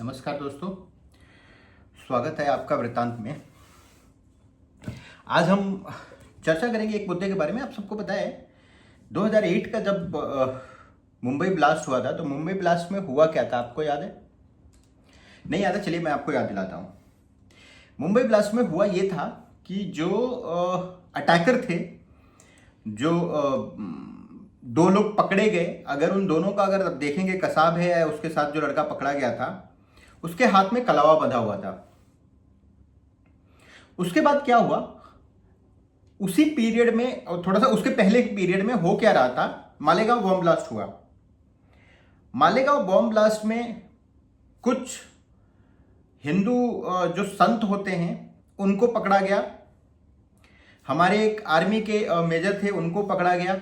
नमस्कार दोस्तों, स्वागत है आपका वृत्तांत में। आज हम चर्चा करेंगे एक मुद्दे के बारे में। आप सबको पता है 2008 का जब मुंबई ब्लास्ट हुआ था, तो मुंबई ब्लास्ट में हुआ क्या था, आपको याद है? नहीं याद है? चलिए मैं आपको याद दिलाता हूँ। मुंबई ब्लास्ट में हुआ ये था कि जो अटैकर थे, जो दो लोग पकड़े गए। अगर उन दोनों का अगर देखेंगे, कसाब है या उसके साथ जो लड़का पकड़ा गया था, उसके हाथ में कलावा बंधा हुआ था। उसके बाद क्या हुआ, उसी पीरियड में और थोड़ा सा उसके पहले के पीरियड में हो क्या रहा था, मालेगांव बॉम्ब ब्लास्ट हुआ। मालेगांव बॉम्ब ब्लास्ट में कुछ हिंदू जो संत होते हैं उनको पकड़ा गया। हमारे एक आर्मी के मेजर थे, उनको पकड़ा गया।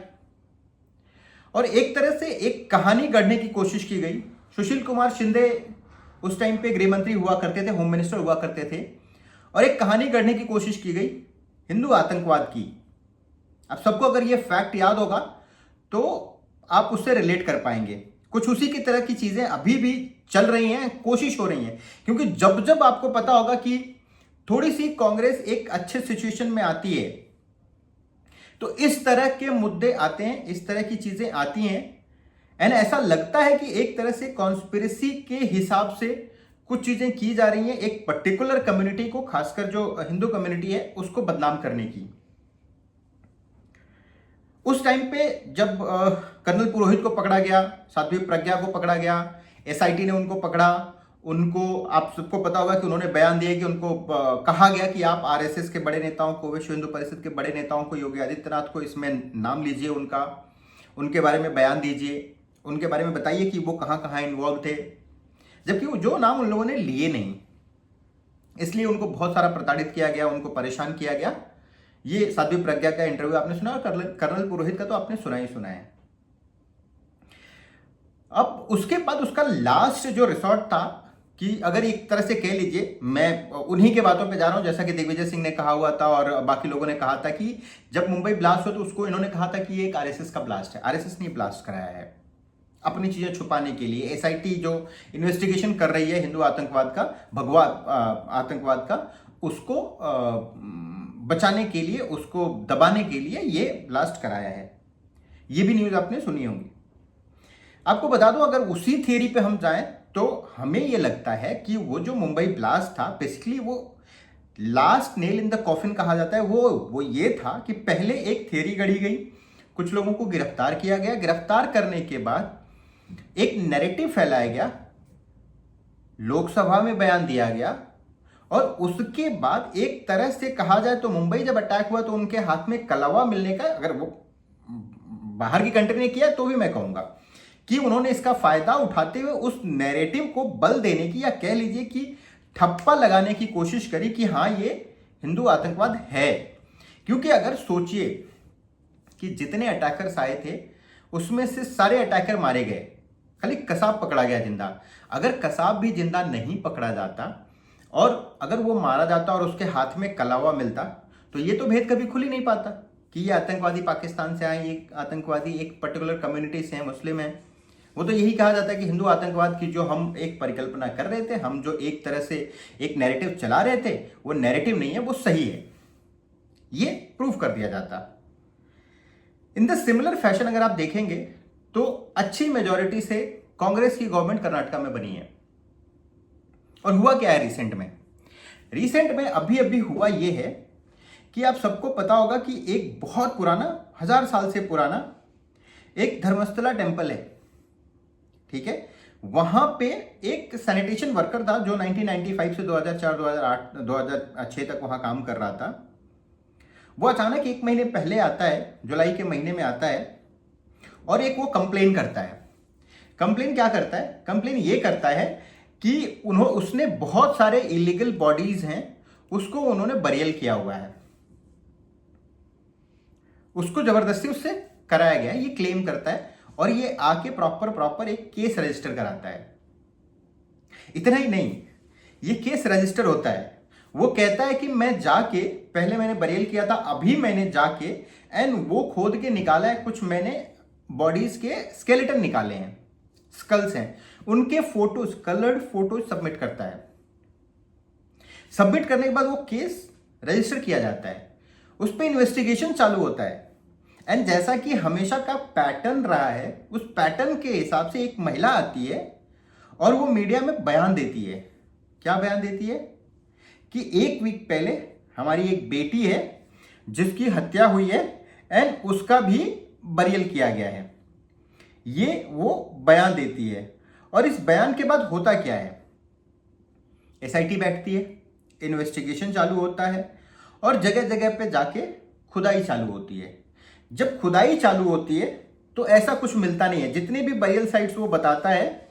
और एक तरह से एक कहानी गढ़ने की कोशिश की गई। सुशील कुमार शिंदे उस टाइम पे गृह मंत्री हुआ करते थे, होम मिनिस्टर हुआ करते थे, और एक कहानी गढ़ने की कोशिश की गई हिंदू आतंकवाद की। अब सबको अगर ये फैक्ट याद होगा तो आप उससे रिलेट कर पाएंगे। कुछ उसी की तरह की चीजें अभी भी चल रही हैं, कोशिश हो रही हैं। क्योंकि जब जब आपको पता होगा कि थोड़ी सी कांग्रेस एक अच्छे सिचुएशन में आती है, तो इस तरह के मुद्दे आते हैं, इस तरह की चीजें आती हैं। एंड ऐसा लगता है कि एक तरह से कॉन्स्पिरेसी के हिसाब से कुछ चीजें की जा रही हैं, एक पर्टिकुलर कम्युनिटी को, खासकर जो हिंदू कम्युनिटी है, उसको बदनाम करने की। उस टाइम पे जब कर्नल पुरोहित को पकड़ा गया, साध्वी प्रज्ञा को पकड़ा गया, एसआईटी ने उनको पकड़ा, उनको आप सबको पता होगा कि उन्होंने बयान दिए कि उनको कहा गया कि आप आरएसएस के बड़े नेताओं को, विश्व हिंदू परिषद के बड़े नेताओं को, योगी आदित्यनाथ को इसमें नाम लीजिए, उनके बारे में बयान दीजिए, उनके बारे में बताइए कि वो कहाँ कहाँ इन्वॉल्व थे। जबकि वो जो नाम उन लोगों ने लिए नहीं, इसलिए उनको बहुत सारा प्रताड़ित किया गया, उनको परेशान किया गया। ये साध्वी प्रज्ञा का इंटरव्यू आपने सुना, और कर्नल पुरोहित का तो आपने सुना ही सुना है। अब उसके बाद उसका लास्ट जो रिसॉर्ट था, कि अगर एक तरह से कह लीजिए, मैं उन्हीं के बातों पे जा रहा हूं, जैसा कि दिग्विजय सिंह ने कहा हुआ था और बाकी लोगों ने कहा था कि जब मुंबई ब्लास्ट हो तो उसको इन्होंने कहा था कि ये एक आरएसएस का ब्लास्ट है। आरएसएस ने ब्लास्ट कराया है अपनी चीजें छुपाने के लिए। एसआईटी जो इन्वेस्टिगेशन कर रही है हिंदू आतंकवाद का, भगवा आतंकवाद का, उसको बचाने के लिए, उसको दबाने के लिए ये ब्लास्ट कराया है। ये भी न्यूज आपने सुनी होगी। आपको बता दूं, अगर उसी थियरी पे हम जाएं तो हमें ये लगता है कि वो जो मुंबई ब्लास्ट था, बेसिकली वो last nail in the coffin कहा जाता है। वो ये था कि पहले एक थियरी गढ़ी गई, कुछ लोगों को गिरफ्तार किया गया, गिरफ्तार करने के बाद एक नैरेटिव फैलाया गया, लोकसभा में बयान दिया गया, और उसके बाद एक तरह से कहा जाए तो मुंबई जब अटैक हुआ तो उनके हाथ में कलावा मिलने का, अगर वो बाहर की कंट्री ने किया तो भी मैं कहूंगा कि उन्होंने इसका फायदा उठाते हुए उस नैरेटिव को बल देने की, या कह लीजिए कि ठप्पा लगाने की कोशिश करी कि हाँ ये हिंदू आतंकवाद है। क्योंकि अगर सोचिए कि जितने अटैकर्स आए थे उसमें से सारे अटैकर मारे गए, खाली कसाब पकड़ा गया जिंदा। अगर कसाब भी जिंदा नहीं पकड़ा जाता और अगर वो मारा जाता और उसके हाथ में कलावा मिलता, तो ये तो भेद कभी खुल ही नहीं पाता कि ये आतंकवादी पाकिस्तान से आए, ये आतंकवादी एक पर्टिकुलर कम्युनिटी से हैं, मुस्लिम हैं। वो तो यही कहा जाता है कि हिंदू आतंकवाद की जो हम एक परिकल्पना कर रहे थे, हम जो एक तरह से एक नैरेटिव चला रहे थे, वो नैरेटिव नहीं है, वो सही है। ये प्रूव कर दिया जाता। इन द सिमिलर फैशन अगर आप देखेंगे तो अच्छी मेजॉरिटी से कांग्रेस की गवर्नमेंट कर्नाटका में बनी है। और हुआ क्या है रिसेंट में अभी अभी हुआ ये है कि आप सबको पता होगा कि एक बहुत पुराना, 1000 साल से पुराना एक धर्मस्थला टेम्पल है, ठीक है। वहां पे एक सैनिटेशन वर्कर था जो 1995 से 2004, 2008, 2006 तक वहां काम कर रहा था। वो अचानक एक महीने पहले आता है, जुलाई के महीने में आता है, और एक वो कंप्लेन करता है। कंप्लेन क्या करता है? कंप्लेन ये करता है कि उसने बहुत सारे इलीगल बॉडीज हैं, उसको उन्होंने बरियल किया हुआ है, उसको जबरदस्ती उससे कराया गया है, ये क्लेम करता है। और ये आके प्रॉपर एक केस रजिस्टर कराता है। इतना ही नहीं, ये केस रजिस्टर होता है, वो कहता है कि मैं जाके, पहले मैंने बरियल किया था, अभी मैंने जाके एंड वो खोद के निकाला है, कुछ मैंने बॉडीज के स्केलेटन निकाले हैं, स्कल्स हैं, उनके फोटोज, कलर्ड फोटोज सबमिट करता है। सबमिट करने के बाद वो केस रजिस्टर किया जाता है, उस पर इन्वेस्टिगेशन चालू होता है। एंड जैसा कि हमेशा का पैटर्न रहा है, उस पैटर्न के हिसाब से एक महिला आती है और वो मीडिया में बयान देती है। क्या बयान देती है? कि 1 वीक पहले हमारी एक बेटी है जिसकी हत्या हुई है एंड उसका भी बरियल किया गया है। ये वो बयान देती है। और इस बयान के बाद होता क्या है? एसआईटी बैठती है, इन्वेस्टिगेशन चालू होता है और जगह जगह पे जाके खुदाई चालू होती है। जब खुदाई चालू होती है तो ऐसा कुछ मिलता नहीं है। जितने भी बरियल साइट्स वो बताता है,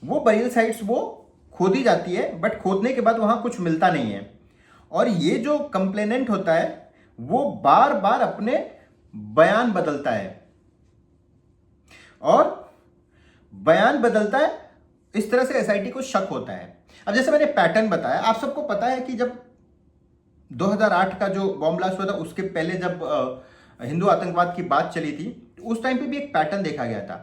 वो बरियल साइट्स वो खोदी जाती है, बट खोदने के बाद वहां कुछ मिलता नहीं है। और ये जो कंप्लेनेंट होता है वो बार बार अपने बयान बदलता है और बयान बदलता है। इस तरह से एसआईटी को शक होता है। अब जैसे मैंने पैटर्न बताया, आप सबको पता है कि जब 2008 का जो बॉम्ब ब्लास्ट हुआ था, उसके पहले जब हिंदू आतंकवाद की बात चली थी, तो उस टाइम पे भी एक पैटर्न देखा गया था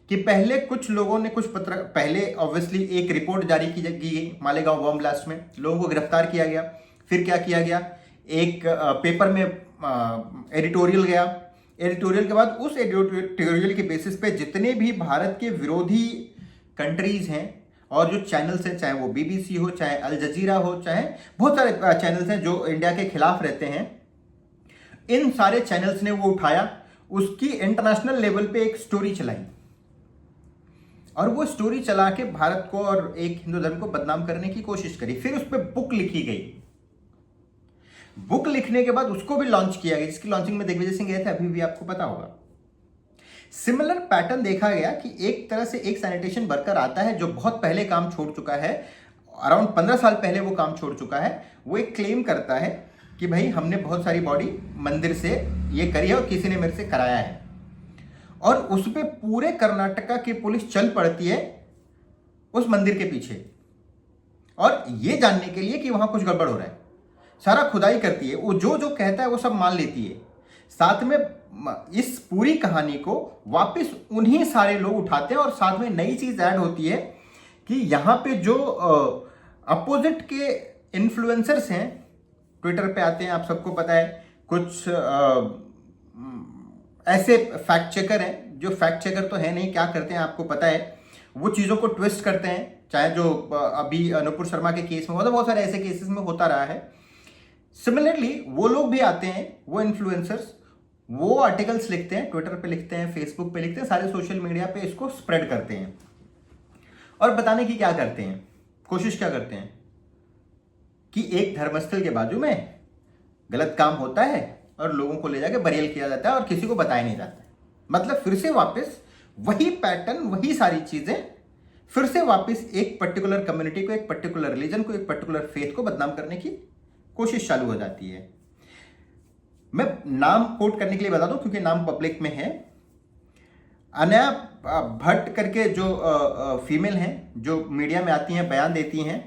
कि पहले कुछ लोगों ने पहले ऑब्वियसली एक रिपोर्ट जारी की गई मालेगांव बॉम्ब ब्लास्ट में, लोगों को गिरफ्तार किया गया। फिर क्या किया गया? एक पेपर में एडिटोरियल गया। एडिटोरियल के बाद उस एडिटोरियल के बेसिस पे जितने भी भारत के विरोधी कंट्रीज हैं और जो चैनल्स हैं, चाहे वो बीबीसी हो, चाहे अल जजीरा हो, चाहे बहुत सारे चैनल्स हैं जो इंडिया के खिलाफ रहते हैं, इन सारे चैनल्स ने वो उठाया, उसकी इंटरनेशनल लेवल पे एक स्टोरी चलाई और वो स्टोरी चला के भारत को और एक हिंदू धर्म को बदनाम करने की कोशिश करी। फिर उस पर बुक लिखी गई। बुक लिखने के बाद उसको भी लॉन्च किया गया, जिसकी लॉन्चिंग में दिग्विजय सिंह गए थे, अभी भी आपको पता होगा। सिमिलर पैटर्न देखा गया कि एक तरह से एक सैनिटेशन वर्कर आता है जो बहुत पहले काम छोड़ चुका है, अराउंड 15 साल पहले वो काम छोड़ चुका है। वो एक क्लेम करता है कि भाई हमने बहुत सारी बॉडी मंदिर से ये करी है और किसी ने मेरे से कराया है, और उस पर पूरे कर्नाटका की पुलिस चल पड़ती है उस मंदिर के पीछे, और ये जानने के लिए कि वहां कुछ गड़बड़ हो रहा है। सारा खुदाई करती है, वो जो जो कहता है वो सब मान लेती है। साथ में इस पूरी कहानी को वापस उन्हीं सारे लोग उठाते हैं और साथ में नई चीज ऐड होती है कि यहाँ पे जो अपोजिट के इन्फ्लुएंसर्स हैं, ट्विटर पे आते हैं, आप सबको पता है, कुछ ऐसे फैक्ट चेकर हैं जो फैक्ट चेकर तो है नहीं, क्या करते हैं आपको पता है, वो चीज़ों को ट्विस्ट करते हैं। चाहे जो अभी अनुपुर शर्मा के केस में हुआ था, बहुत सारे ऐसे केसेस में होता रहा है। सिमिलरली वो लोग भी आते हैं, वो इन्फ्लुएंसर्स, वो आर्टिकल्स लिखते हैं, ट्विटर पे लिखते हैं, फेसबुक पे लिखते हैं, सारे सोशल मीडिया पे इसको स्प्रेड करते हैं और बताने की क्या करते हैं, कोशिश क्या करते हैं कि एक धर्मस्थल के बाजू में गलत काम होता है और लोगों को ले जाके बरियल किया जाता है और किसी को बताया नहीं जाता है। मतलब फिर से वापस वही पैटर्न, वही सारी चीजें, फिर से वापस एक पर्टिकुलर कम्युनिटी को, एक पर्टिकुलर रिलीजन को, एक पर्टिकुलर फेथ को बदनाम करने की कोशिश चालू हो जाती है। मैं नाम कोट करने के लिए बता दूं क्योंकि नाम पब्लिक में है। अनया भट्ट करके जो फीमेल हैं, जो मीडिया में आती हैं, बयान देती हैं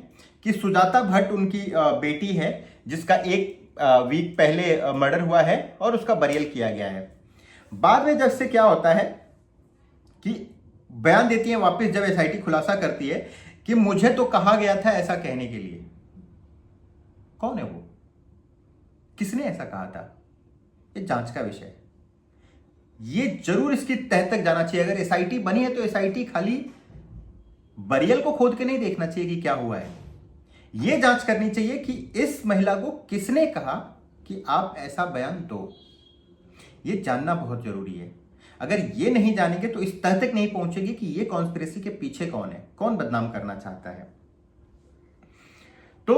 कि सुजाता भट्ट उनकी बेटी है जिसका 1 वीक पहले मर्डर हुआ है और उसका बरियल किया गया है। बाद में जब से क्या होता है कि बयान देती हैं वापस, जब एसआईटी खुलासा करती है कि मुझे तो कहा गया था ऐसा कहने के लिए। कौन है वो? किसने ऐसा कहा था? ये जांच का विषय है। ये जरूर इसकी तह तक जाना चाहिए। अगर एसआईटी बनी है तो एसआईटी खाली बरियल को खोद के नहीं देखना चाहिए कि क्या हुआ है, ये जांच करनी चाहिए कि इस महिला को किसने कहा कि आप ऐसा बयान दो। ये जानना बहुत जरूरी है। अगर ये नहीं जानेंगे तो इस तह तक नहीं पहुंचेगी कि ये कॉन्स्पिरेसी के पीछे कौन है, कौन बदनाम करना चाहता है। तो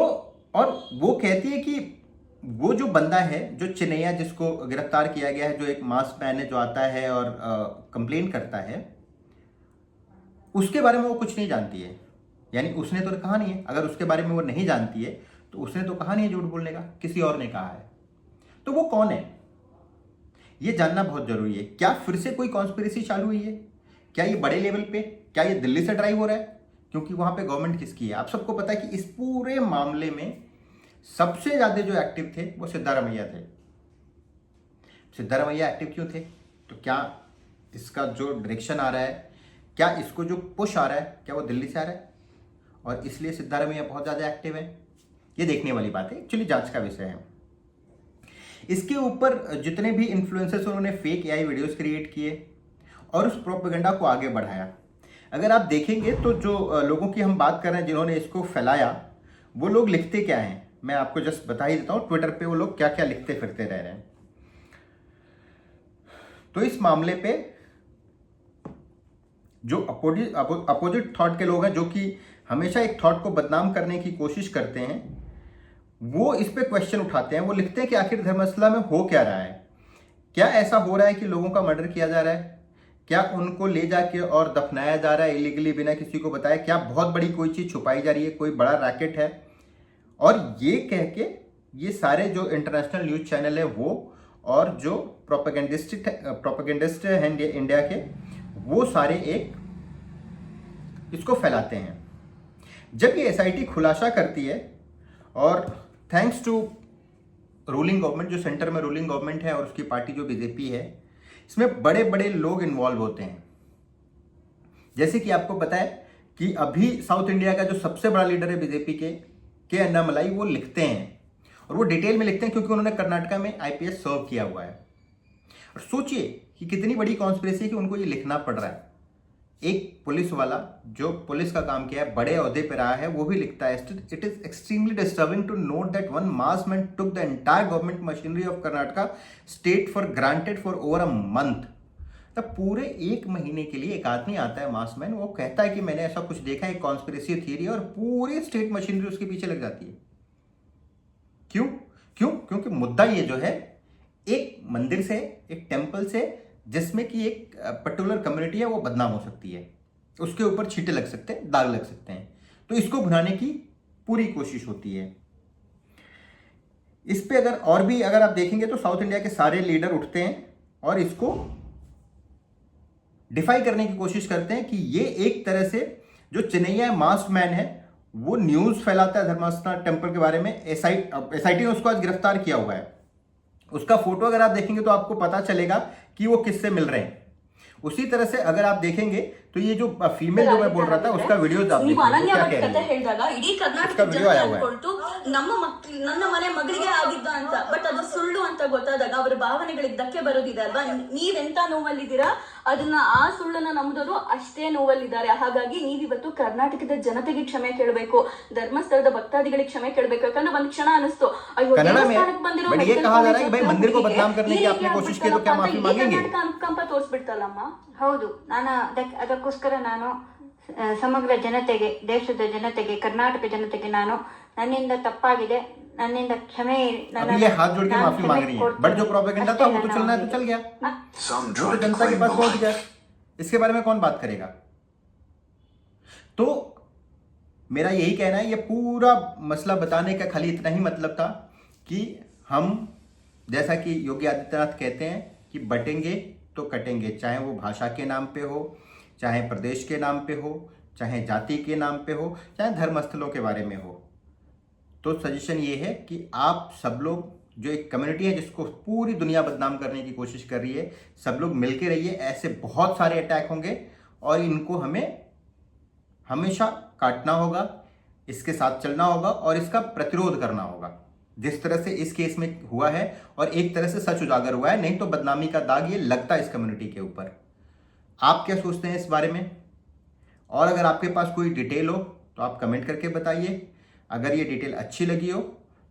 और वो कहती है कि वो जो बंदा है, जो चिनैया, जिसको गिरफ्तार किया गया है, जो एक मास्क पहने जो आता है और कंप्लेन करता है, उसके बारे में वो कुछ नहीं जानती है। यानी उसने तो कहा नहीं है। अगर उसके बारे में वो नहीं जानती है तो उसने तो कहा नहीं है झूठ बोलने का, किसी और ने कहा है। तो वो कौन है ये जानना बहुत जरूरी है। क्या फिर से कोई कॉन्स्पिरेसी चालू हुई है? क्या ये बड़े लेवल पे, क्या ये दिल्ली से ड्राइव हो रहा है? क्योंकि वहां पे गवर्नमेंट किसकी है? आप सबको पता है कि इस पूरे मामले में सबसे ज्यादा जो एक्टिव थे वो सिद्धारमैया थे। सिद्धारमैया एक्टिव क्यों थे? तो क्या इसका जो डायरेक्शन आ रहा है क्या इसको जो पुश आ रहा है क्या वो दिल्ली से आ रहा है और इसलिए सिद्धारमैया बहुत ज़्यादा एक्टिव है? ये देखने वाली बात है, एक्चुअली जांच का विषय है। इसके ऊपर जितने भी इन्फ्लुएंसर्स उन्होंने फेक एआई वीडियोस क्रिएट किए और उस प्रोपेगेंडा को आगे बढ़ाया। अगर आप देखेंगे तो जो लोगों की हम बात कर रहे हैं जिन्होंने इसको फैलाया, वो लोग लिखते क्या हैं मैं आपको जस्ट बता ही देता हूँ। ट्विटर पे वो लोग क्या क्या लिखते फिरते रह रहे हैं। तो इस मामले पे जो अपोजिट थॉट के लोग हैं, जो कि हमेशा एक थॉट को बदनाम करने की कोशिश करते हैं, वो इस पे क्वेश्चन उठाते हैं। वो लिखते हैं कि आखिर धर्मशाला में हो क्या रहा है? क्या ऐसा हो रहा है कि लोगों का मर्डर किया जा रहा है? क्या उनको ले जाके और दफनाया जा रहा है इलीगली बिना किसी को बताए? क्या बहुत बड़ी कोई चीज छुपाई जा रही है, कोई बड़ा रैकेट है? और ये कह के ये सारे जो इंटरनेशनल न्यूज चैनल है वो और जो प्रोपेगेंडिस्ट हैं इंडिया के, वो सारे एक इसको फैलाते हैं। जब ये एसआईटी खुलासा करती है और थैंक्स टू रूलिंग गवर्नमेंट, जो सेंटर में रूलिंग गवर्नमेंट है और उसकी पार्टी जो बीजेपी है, इसमें बड़े बड़े लोग इन्वॉल्व होते हैं। जैसे कि आपको पता है कि अभी साउथ इंडिया का जो सबसे बड़ा लीडर है बीजेपी के अन्नामलाई, वो लिखते हैं और वो डिटेल में लिखते हैं क्योंकि उन्होंने कर्नाटका में आईपीएस सर्व किया हुआ है। और सोचिए कि कितनी बड़ी कॉन्स्पिरेसी है कि उनको ये लिखना पड़ रहा है। एक पुलिस वाला जो पुलिस का काम किया है, बड़े ओहदे पे रहा है, वो भी लिखता है it is extremely disturbing to note that one mass man took the entire government machinery of Karnataka state for granted for over a month. तब पूरे एक महीने के लिए एक आदमी आता है मास मैन, वो कहता है कि मैंने ऐसा कुछ देखा है, एक कॉन्स्पिरेसी थियरी, और पूरी स्टेट मशीनरी उसके पीछे लग जाती है। क्यों? क्योंकि मुद्दा ये जो है, एक मंदिर से, एक टेंपल से, जिसमें कि एक पर्टिकुलर कम्युनिटी है वो बदनाम हो सकती है, उसके ऊपर छींटे लग सकते हैं, दाग लग सकते हैं, तो इसको भुनाने की पूरी कोशिश होती है। इस पे अगर आप देखेंगे तो साउथ इंडिया के सारे लीडर उठते हैं और इसको डिफाई करने की कोशिश करते हैं कि ये एक तरह से जो चेन्नैया मास्क मैन है वो न्यूज फैलाता है धर्मस्थला टेम्पल के बारे में। एसआईटी ने उसको आज गिरफ्तार किया हुआ है। उसका फोटो अगर आप देखेंगे तो आपको पता चलेगा कि वो किससे मिल रहे हैं। उसी तरह से अगर आप देखेंगे तो ये जो फीमेल जो मैं बोल रहा था उसका वीडियो आप देखिए, क्या कह रही है। इडी कर्नाटक वीडियो आया हुआ है। ನನ್ನ ಮನೆ ಮಗಳಿಗೆ ಆಗಿದ್ದ ಅಂತ, ಬಟ್ ಅದು ಸುಳ್ಳು ಅಂತ ಗೊತ್ತಾದಾಗ ಅವರ ಭಾವನೆಗಳಿಗೆ ಧಕ್ಕೆ ಬರೋದಿದೆ ಅಲ್ವಾ? ನೀವೆಂತ ನೋವಲ್ಲಿದ್ದೀರಾ, ಅದನ್ನ ಆ ಸುಳ್ಳನ್ನ ನಂಬಿದವರು ಅಷ್ಟೇ ನೋವಲ್ಲಿದ್ದಾರೆ. ಹಾಗಾಗಿ ನೀವಿವತ್ತು ಕರ್ನಾಟಕದ ಜನತೆಗೆ ಕ್ಷಮೆ ಕೇಳಬೇಕು, ಧರ್ಮಸ್ಥಳದ ಭಕ್ತಾದಿಗಳಿಗೆ ಕ್ಷಮೆ ಕೇಳಬೇಕು. ಯಾಕಂದ್ರೆ ಒಂದ್ ಕ್ಷಣ ಅನಿಸ್ತು, ಅಯ್ಯೋ ದೇವಸ್ಥಾನಕ್ಕೆ ಬಂದಿರೋ ಅನುಕಂಪ ತೋರಿಸ್ಬಿಡ್ತಲ್ಲಮ್ಮ. ಹೌದು, ನಾನು ಅದಕ್ಕೋಸ್ಕರ ನಾನು ಸಮಗ್ರ ಜನತೆಗೆ, ದೇಶದ ಜನತೆಗೆ, ಕರ್ನಾಟಕ ಜನತೆಗೆ ನಾನು ನನ್ನಿಂದ ತಪ್ಪಾಗಿದೆ, नन्निंदा क्षमे ये हाथ जोड़ के माफी मांग रही है, बट जो प्रोपेगेंडा था वो तो चलना है तो चल गया, तो जनता के पास पहुंच गया। इसके बारे में कौन बात करेगा? तो मेरा यही कहना है, ये पूरा मसला बताने का खाली इतना ही मतलब था कि हम, जैसा कि योगी आदित्यनाथ कहते हैं कि बटेंगे तो कटेंगे, चाहे वो भाषा के नाम पे हो, चाहे प्रदेश के नाम पे हो, चाहे जाति के नाम पे हो, चाहे धर्मस्थलों के बारे में हो। तो सजेशन ये है कि आप सब लोग, जो एक कम्युनिटी है जिसको पूरी दुनिया बदनाम करने की कोशिश कर रही है, सब लोग मिलके रहिए। ऐसे बहुत सारे अटैक होंगे और इनको हमें हमेशा काटना होगा, इसके साथ चलना होगा और इसका प्रतिरोध करना होगा, जिस तरह से इस केस में हुआ है और एक तरह से सच उजागर हुआ है। नहीं तो बदनामी का दाग ये लगता है इस कम्युनिटी के ऊपर। आप क्या सोचते हैं इस बारे में? और अगर आपके पास कोई डिटेल हो तो आप कमेंट करके बताइए। अगर ये डिटेल अच्छी लगी हो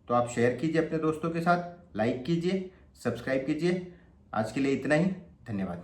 तो आप शेयर कीजिए अपने दोस्तों के साथ, लाइक कीजिए, सब्सक्राइब कीजिए। आज के लिए इतना ही, धन्यवाद।